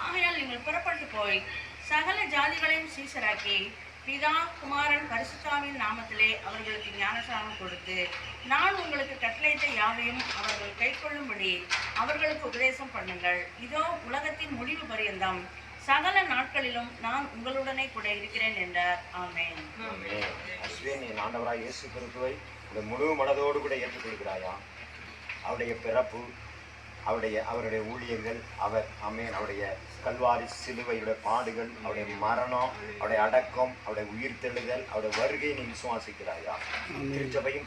ஆகையால் நீங்கள் புறப்பட்டு போய் சகல ஜாதிகளையும் சீசராக்கி பிதா குமாரன் பரிசுத்தாவின் நாமத்திலே அவர்களுக்கு ஞானசானம் கொடுத்து நான் உங்களுக்கு கட்டளையிட்ட யாவையும் அவர்கள் கைக்கொள்ளும்படி அவர்களுக்கு உபதேசம் பண்ணுங்கள். இதோ உலகத்தின் முடிவு பரியந்தம் சகல நாட்களிலும் நான் உங்களுடனே கூட இருக்கிறேன் என்றார். ஆமென். அஸ்வின், என் ஆண்டவராய் இயேசு கிறிஸ்துவை முழு மனதோடு கூட ஏற்றுக்கொள்கிறாயா? அவருடைய பிறப்பு, அவருடைய ஊழியங்கள், அவருடைய கல்வாரி சிலுவையுடைய பாடுகள், அவருடைய மரணம், அவருடைய அடக்கம், அவருடைய உயிர்த்தெழுதல், அவருடைய வருகையை நீ விசுவாசிக்கிறாயா?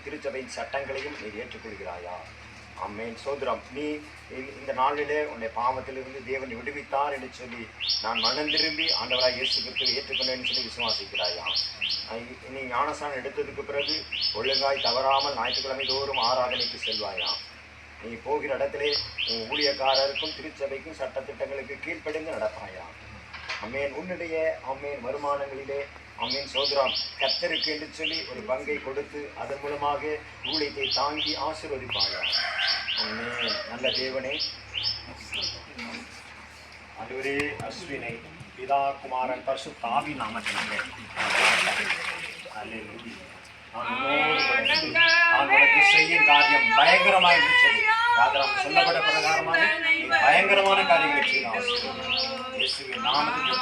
திருச்சபையின் சட்டங்களையும் நீ ஏற்றுக்கொள்கிறாயா? ஆமென். சோதரம், நீ இந்த நாளிலே உன்னுடைய பாவத்திலிருந்து தேவன் விடுவித்தார் என்று சொல்லி நான் மனம் திரும்பி ஆண்டவராய் இயேசு கிறிஸ்துவை ஏற்றுக்கொண்டேன்னு சொல்லி விசுவாசிக்கிறாயா? நீ ஞானஸ்நானம் எடுத்ததுக்கு பிறகு ஒழுங்காய் தவறாமல் ஞாயிற்றுக்கிழமை தோறும் ஆராதனைக்கு செல்வாயா? நீ போகிற இடத்திலே ஊழியக்காரருக்கும் திருச்சபைக்கும் சட்டத்திட்டங்களுக்கு கீழ்ப்படிந்து நடப்பாயா? அம்மேன். உன்னுடைய வருமானங்களிலே சோதரம் கர்த்தருக்கு என்று சொல்லி ஒரு பங்கை கொடுத்து அதன் மூலமாக ஊழியத்தை தாங்கி ஆசீர்வதிப்பாயா? அம்மேன். நல்ல தேவனே, ஆண்டவரே, அஸ்வினை பிதா குமாரன் பரிசுத்த ஆவியின் நாமத்தினாலே உனக்கு செய்யும் காரியம் பயங்கரமாக இருந்துச்சு. சொல்லப்பட்ட பிரகாரமாக பயங்கரமான காரியங்களை செய்யலாம். நாமத்துக்கு